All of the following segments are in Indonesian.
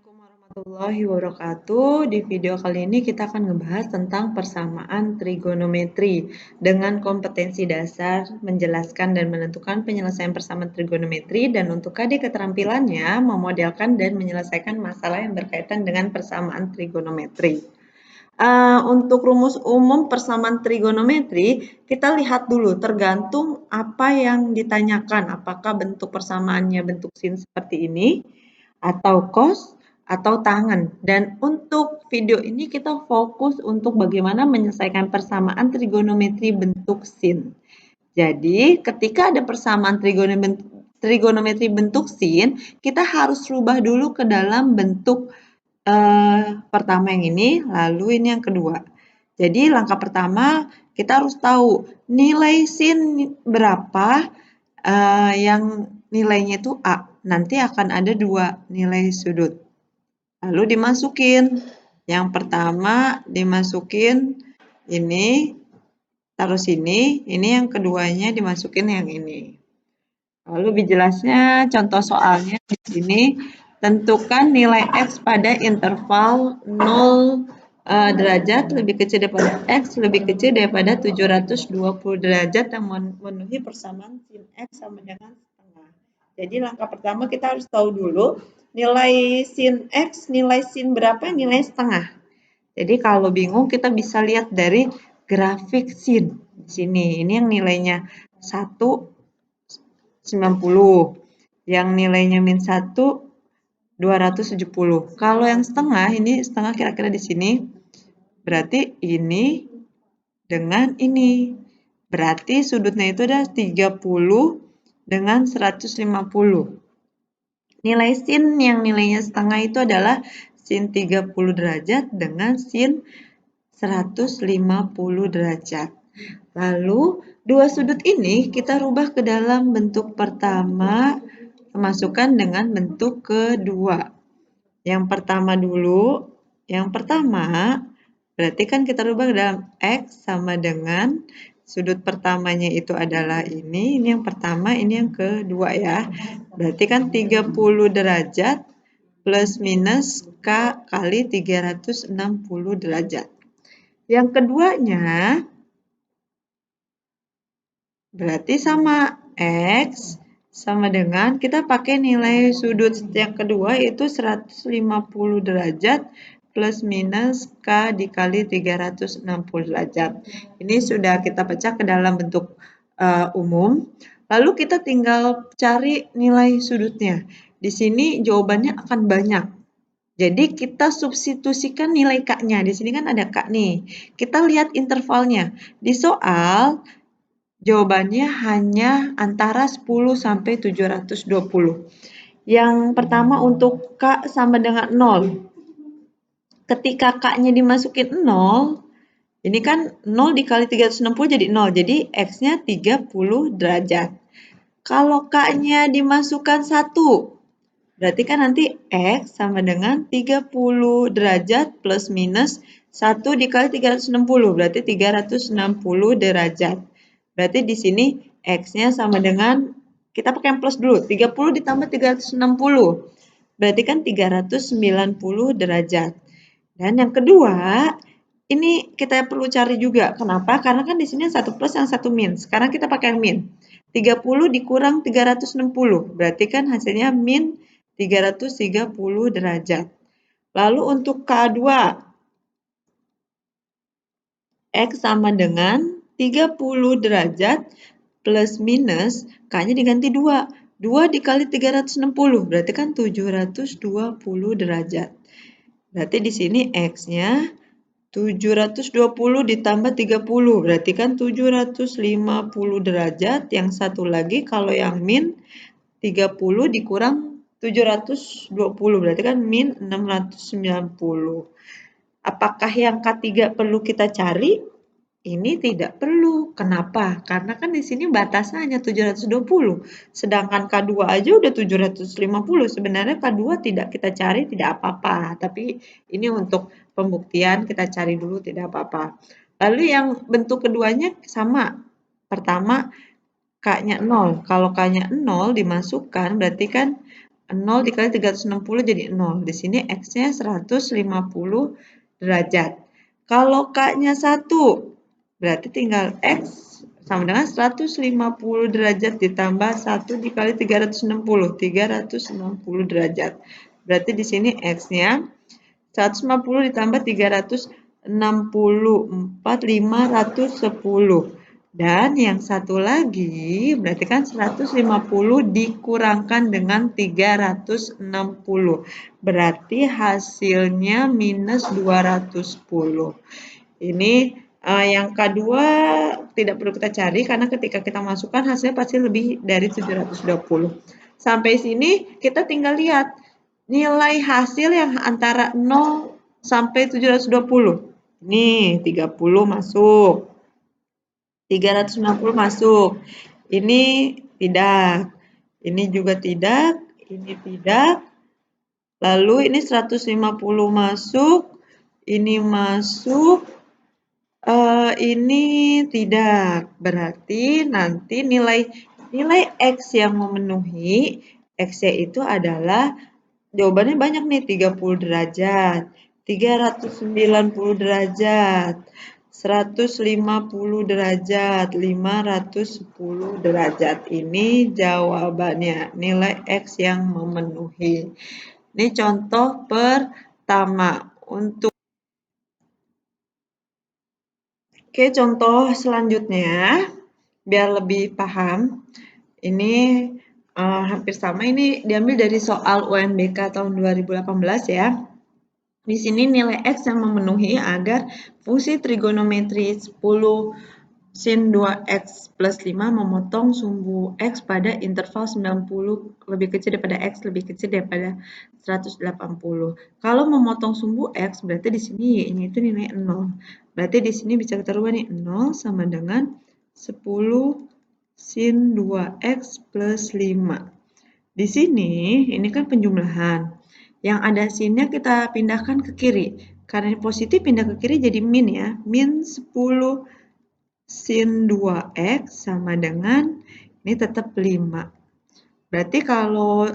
Assalamualaikum warahmatullahi wabarakatuh. Di video kali ini kita akan membahas tentang persamaan trigonometri dengan kompetensi dasar menjelaskan dan menentukan penyelesaian persamaan trigonometri dan untuk KD keterampilannya memodelkan dan menyelesaikan masalah yang berkaitan dengan persamaan trigonometri. Untuk rumus umum persamaan trigonometri, kita lihat dulu tergantung apa yang ditanyakan. Apakah bentuk persamaannya bentuk sin seperti ini, atau cos, atau tangen. Dan untuk video ini kita fokus untuk bagaimana menyelesaikan persamaan trigonometri bentuk sin. Jadi, ketika ada persamaan trigonometri bentuk sin, kita harus rubah dulu ke dalam bentuk pertama yang ini, lalu ini yang kedua. Jadi langkah pertama kita harus tahu nilai sin berapa yang nilainya itu A. Nanti akan ada dua nilai sudut. Lalu dimasukin. Yang pertama dimasukin ini, taruh sini. Ini yang keduanya dimasukin yang ini. Lalu lebih jelasnya contoh soalnya di sini. Tentukan nilai X pada interval 0 derajat lebih kecil daripada X lebih kecil daripada 720 derajat yang memenuhi persamaan sin X sama dengan setengah. Jadi langkah pertama kita harus tahu dulu nilai sin X, nilai sin berapa, nilai setengah. Jadi kalau bingung kita bisa lihat dari grafik sin. Di sini, ini yang nilainya 1,90. Yang nilainya min 1, 270. Kalau yang setengah, ini setengah kira-kira di sini. Berarti ini dengan ini. Berarti sudutnya itu ada 30 dengan 150. Nilai sin yang nilainya setengah itu adalah sin 30 derajat dengan sin 150 derajat. Lalu, dua sudut ini kita rubah ke dalam bentuk pertama, masukkan dengan bentuk kedua. Yang pertama dulu, yang pertama, berarti kan kita rubah ke dalam X sama dengan sudut pertamanya itu adalah ini yang pertama, ini yang kedua ya. Berarti kan 30 derajat plus minus K kali 360 derajat. Yang keduanya, berarti sama X sama dengan kita pakai nilai sudut yang kedua yaitu 150 derajat plus minus K dikali 360 derajat. Ini sudah kita pecah ke dalam bentuk umum. Lalu kita tinggal cari nilai sudutnya. Di sini jawabannya akan banyak. Jadi kita substitusikan nilai K-nya. Di sini kan ada K nih. Kita lihat intervalnya. Di soal jawabannya hanya antara 10 sampai 720. Yang pertama untuk K sama dengan 0. Ketika K-nya dimasukin 0, ini kan 0 dikali 360 jadi 0. Jadi X-nya 30 derajat. Kalau K-nya dimasukkan 1, berarti kan nanti X sama dengan 30 derajat plus minus 1 dikali 360. Berarti 360 derajat. Berarti di sini X-nya sama dengan, kita pakai yang plus dulu, 30 ditambah 360. Berarti kan 390 derajat. Dan yang kedua, ini kita perlu cari juga. Kenapa? Karena kan di sini satu plus yang satu min. Sekarang kita pakai yang min. 30 dikurang 360. Berarti kan hasilnya min 330 derajat. Lalu untuk K2, X sama dengan 30 derajat plus minus, K-nya diganti 2. 2 dikali 360, berarti kan 720 derajat. Berarti di sini X-nya 720 ditambah 30, berarti kan 750 derajat. Yang satu lagi kalau yang min 30 dikurang 720, berarti kan min 690. Apakah yang K3 perlu kita cari? Ini tidak perlu. Kenapa? Karena kan di sini batasnya hanya 720. Sedangkan K2 aja udah 750. Sebenarnya K2 tidak kita cari, tidak apa-apa. Tapi ini untuk pembuktian kita cari dulu, tidak apa-apa. Lalu yang bentuk keduanya sama. Pertama, K-nya 0. Kalau K-nya 0 dimasukkan, berarti kan 0 dikali 360 jadi 0. Di sini X-nya 150 derajat. Kalau K-nya 1, berarti tinggal X sama dengan 150 derajat ditambah 1 dikali 360. 360 derajat. Berarti di sini X-nya 150 ditambah 364, 510. Dan yang satu lagi, berarti kan 150 dikurangkan dengan 360. Berarti hasilnya minus 210. Ini yang kedua tidak perlu kita cari karena ketika kita masukkan hasilnya pasti lebih dari 720. Sampai sini kita tinggal lihat nilai hasil yang antara 0 sampai 720. Ini 30 masuk. 360 masuk. Ini tidak. Ini juga tidak. Ini tidak. Lalu ini 150 masuk. Ini masuk. Ini tidak. Berarti nanti nilai X yang memenuhi. X-nya itu adalah jawabannya banyak nih, 30 derajat, 390 derajat, 150 derajat, 510 derajat. Ini jawabannya, nilai X yang memenuhi. Ini contoh pertama. Oke, contoh selanjutnya, biar lebih paham. Ini hampir sama, ini diambil dari soal UNBK tahun 2018 ya. Di sini nilai X yang memenuhi agar fungsi trigonometri 10 sin 2X plus 5 memotong sumbu X pada interval 90 lebih kecil daripada X lebih kecil daripada 180. Kalau memotong sumbu X, berarti di sini Y-nya itu nilai 0. Berarti di sini bisa kita rubah nih, 0 sama dengan 10 sin 2X plus 5. Di sini, ini kan penjumlahan. Yang ada sinnya kita pindahkan ke kiri. Karena ini positif, pindah ke kiri jadi min ya. Min 10 sin 2X sama dengan, ini tetap 5. Berarti kalau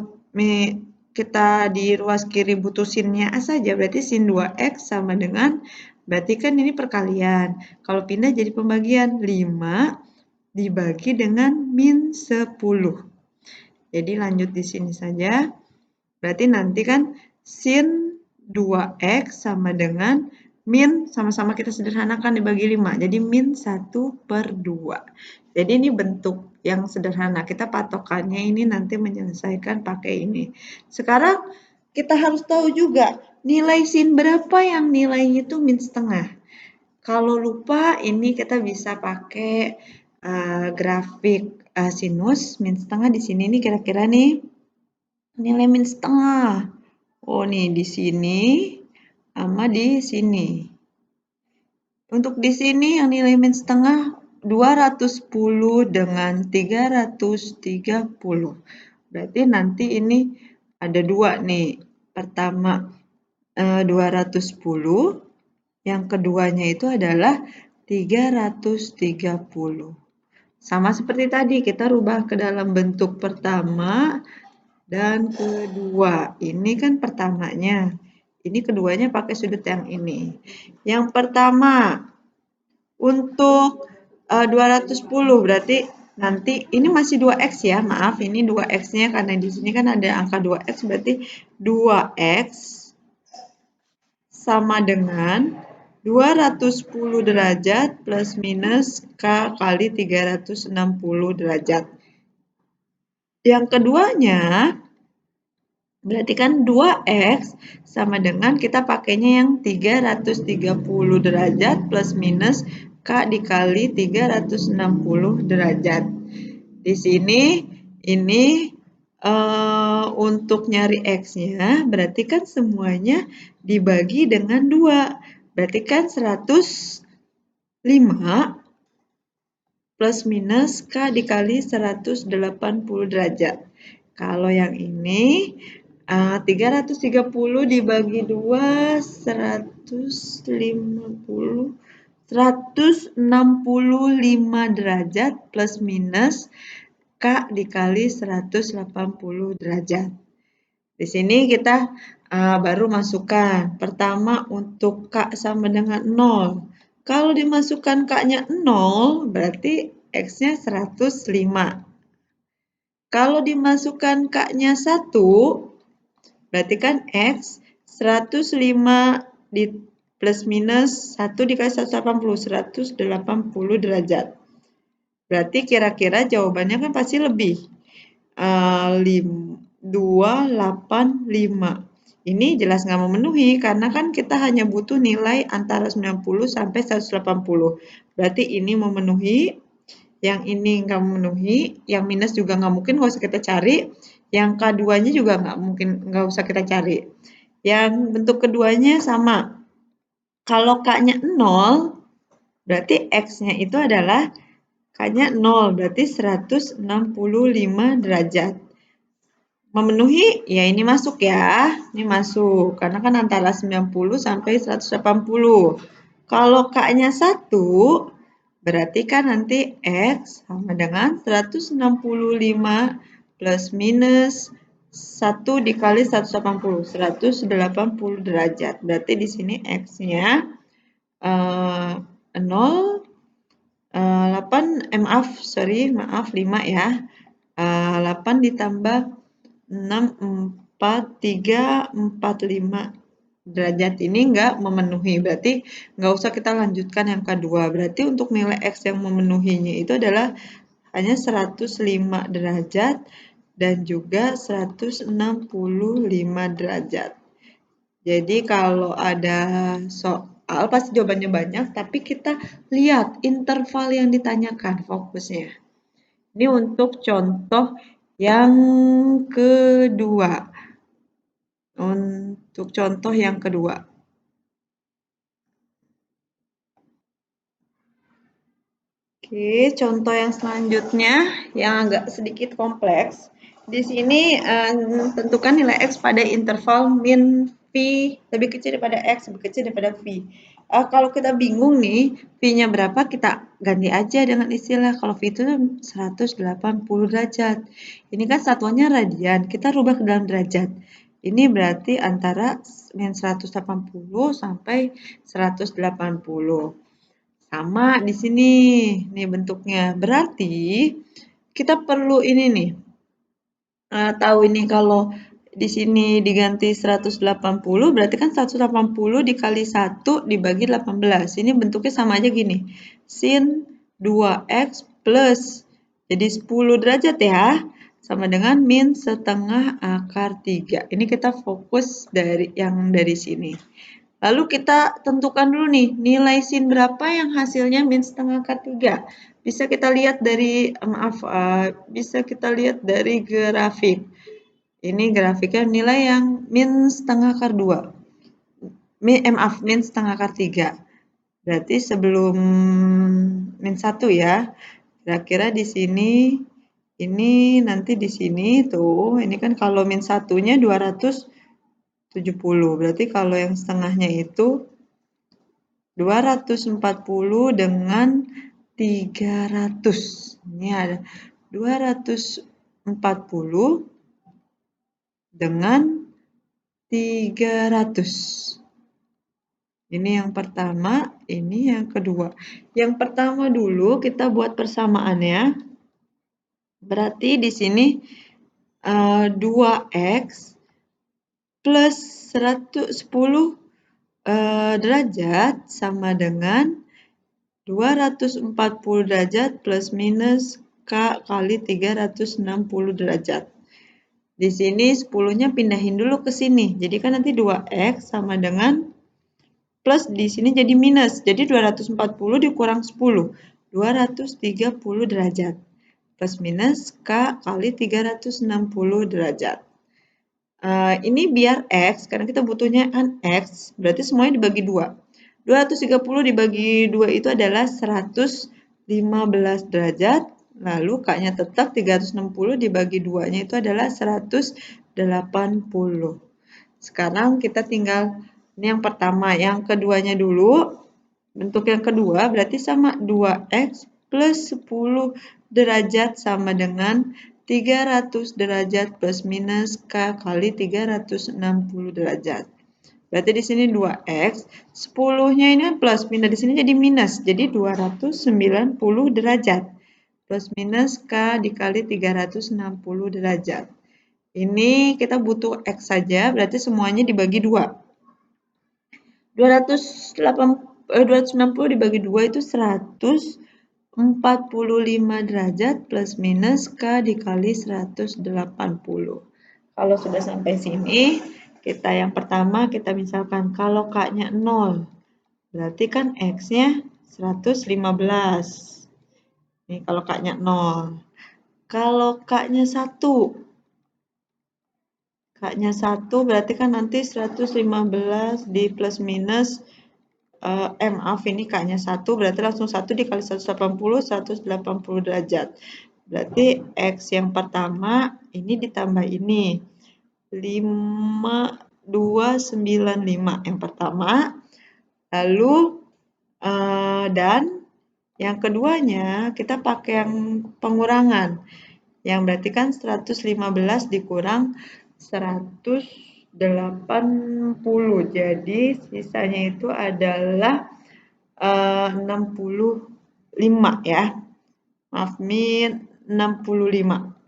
kita di ruas kiri butuh sinnya A saja, berarti sin 2X sama dengan, berarti kan ini perkalian. Kalau pindah jadi pembagian, 5 dibagi dengan min 10. Jadi lanjut di sini saja. Berarti nanti kan sin 2X sama dengan min, sama-sama kita sederhanakan dibagi 5. Jadi min 1/2. Jadi ini bentuk yang sederhana. Kita patokannya ini nanti menyelesaikan pakai ini. Sekarang kita harus tahu juga nilai sin berapa yang nilainya itu min setengah. Kalau lupa ini kita bisa pakai grafik sinus min setengah di sini nih kira-kira nih nilai min setengah. Oh nih di sini sama di sini. Untuk di sini yang nilai min setengah 210 dengan 330. Berarti nanti ini ada dua nih. Pertama 210, yang keduanya itu adalah 330. Sama seperti tadi, kita rubah ke dalam bentuk pertama dan kedua. Ini kan pertamanya. Ini keduanya pakai sudut yang ini. Yang pertama, untuk 210 berarti nanti ini masih 2X ya, maaf ini 2X-nya karena di sini kan ada angka 2X berarti 2X sama dengan 210 derajat plus minus K kali 360 derajat. Yang keduanya, berarti kan 2X sama dengan kita pakainya yang 330 derajat plus minus K dikali 360 derajat. Di sini, ini untuk nyari X-nya, berarti kan semuanya dibagi dengan 2. Berarti kan 105 plus minus K dikali 180 derajat. Kalau yang ini, 330 dibagi 2, 165 derajat plus minus K dikali 180 derajat. Di sini kita baru masukkan. Pertama untuk K sama dengan 0. Kalau dimasukkan K-nya 0, berarti X-nya 105. Kalau dimasukkan K-nya 1, berarti kan X 105 di plus minus 1 dikali 180 derajat. Berarti kira-kira jawabannya kan pasti lebih. 285. Ini jelas nggak memenuhi karena kan kita hanya butuh nilai antara 90 sampai 180. Berarti ini memenuhi, yang ini nggak memenuhi, yang minus juga nggak mungkin, nggak usah kita cari. Yang K2-nya juga nggak mungkin, nggak usah kita cari. Yang bentuk keduanya sama. Kalau K-nya 0, berarti X-nya itu adalah K-nya 0, berarti 165 derajat. Memenuhi, ya ini masuk ya. Ini masuk, karena kan antara 90 sampai 180. Kalau K-nya 1, berarti kan nanti X sama dengan 165 plus minus 1 dikali 180, 180 derajat. Berarti di sini X-nya 0, 8, maaf 5 ya. 8 ditambah 6, 4, 3, 4, 5 derajat ini nggak memenuhi. Berarti nggak usah kita lanjutkan yang kedua. Berarti untuk nilai X yang memenuhinya itu adalah hanya 105 derajat dan juga 165 derajat. Jadi kalau ada soal pasti jawabannya banyak, tapi kita lihat interval yang ditanyakan fokusnya. Ini untuk contoh yang kedua. Untuk contoh yang kedua. Oke, contoh yang selanjutnya yang agak sedikit kompleks. Di sini tentukan nilai X pada interval min V lebih kecil daripada X, lebih kecil daripada V. Kalau kita bingung nih, V-nya berapa, kita ganti aja dengan istilah. Kalau V itu 180 derajat. Ini kan satuannya radian, kita rubah ke dalam derajat. Ini berarti antara min 180 sampai 180. Sama di sini, nih bentuknya. Berarti kita perlu ini nih, tahu ini kalau di sini diganti 180, berarti kan 180 dikali 1 dibagi 18. Ini bentuknya sama aja gini, sin 2x plus, jadi 10 derajat ya, sama dengan min setengah akar 3. Ini kita fokus dari yang dari sini. Lalu kita tentukan dulu nih, nilai sin berapa yang hasilnya min setengah akar 3. Bisa kita lihat dari, bisa kita lihat dari grafik. Ini grafiknya nilai yang min setengah akar 2. Min setengah akar 3. Berarti sebelum min 1 ya. Kira-kira di sini, ini nanti di sini tuh, ini kan kalau min 1-nya 270. Berarti kalau yang setengahnya itu 240 dengan 300. Ini ada 240 dengan 300. Ini yang pertama, ini yang kedua. Yang pertama dulu kita buat persamaannya. Berarti di sini 2x plus 110 derajat sama dengan 240 derajat plus minus K kali 360 derajat. Di sini 10-nya pindahin dulu ke sini. Jadi kan nanti 2x sama dengan plus di sini jadi minus. Jadi 240 dikurang 10. 230 derajat. Plus minus K kali 360 derajat. Ini biar X, karena kita butuhnya kan X, berarti semuanya dibagi 2. 230 dibagi 2 itu adalah 115 derajat. Lalu K-nya tetap 360 dibagi 2-nya itu adalah 180. Sekarang kita tinggal, ini yang pertama, yang keduanya dulu. Bentuk yang kedua berarti sama 2x plus 10 derajat sama dengan 300 derajat plus minus K kali 360 derajat. Berarti di sini 2X, 10-nya ini plus minus, di sini jadi minus, jadi 290 derajat. Plus minus K dikali 360 derajat. Ini kita butuh X saja, berarti semuanya dibagi 2. 260 dibagi 2 itu 145 derajat plus minus K dikali 180. Kalau sudah sampai sini, kita yang pertama kita misalkan kalau K-nya 0, berarti kan X-nya 115. Ini kalau K-nya 0. Kalau K-nya 1, K-nya 1 berarti kan nanti 115 di plus minus, maaf ini K-nya 1 berarti langsung 1 dikali 180 derajat. Berarti X yang pertama ini ditambah ini. 5295 yang pertama. Lalu dan yang keduanya kita pakai yang pengurangan. Yang berarti kan 115 dikurang 180. Jadi sisanya itu adalah 65 ya. Maaf, min 65.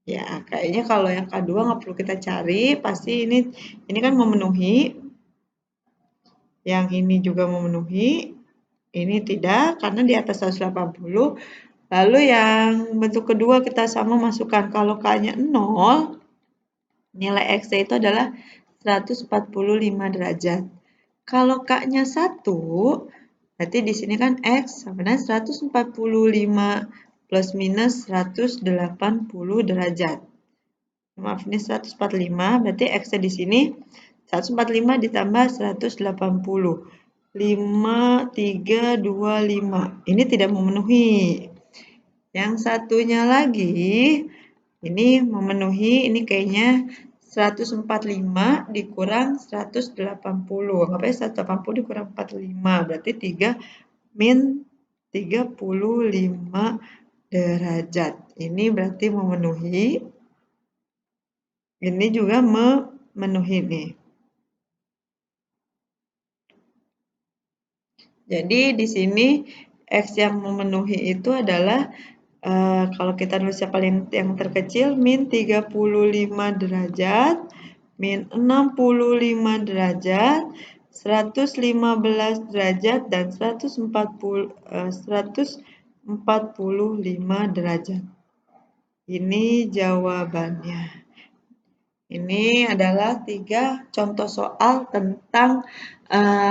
Ya, kayaknya kalau yang kedua nggak perlu kita cari, pasti ini kan memenuhi. Yang ini juga memenuhi. Ini tidak, karena di atas 180. Lalu yang bentuk kedua kita sama masukkan. Kalau K-nya 0, nilai X itu adalah 145 derajat. Kalau K-nya 1, berarti di sini kan X sama dengan 145 plus minus 180 derajat. Maaf, ini 145, berarti X-nya di sini 145 ditambah 180. 5325. Ini tidak memenuhi. Yang satunya lagi, ini memenuhi, ini kayaknya 145 dikurang 180. Anggap aja 180 dikurang 45, berarti 3 min 35 derajat. Ini berarti memenuhi. Ini juga memenuhi nih. Jadi di sini X yang memenuhi itu adalah kalau kita nulis yang terkecil min 35 derajat, min 65 derajat, 115 derajat, dan 145 derajat. Ini jawabannya. Ini adalah 3 contoh soal tentang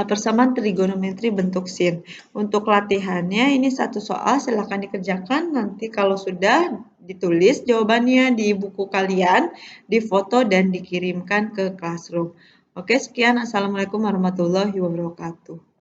persamaan trigonometri bentuk sin. Untuk latihannya ini 1 soal, silahkan dikerjakan. Nanti kalau sudah ditulis jawabannya di buku kalian, difoto dan dikirimkan ke classroom. Oke, sekian. Assalamualaikum warahmatullahi wabarakatuh.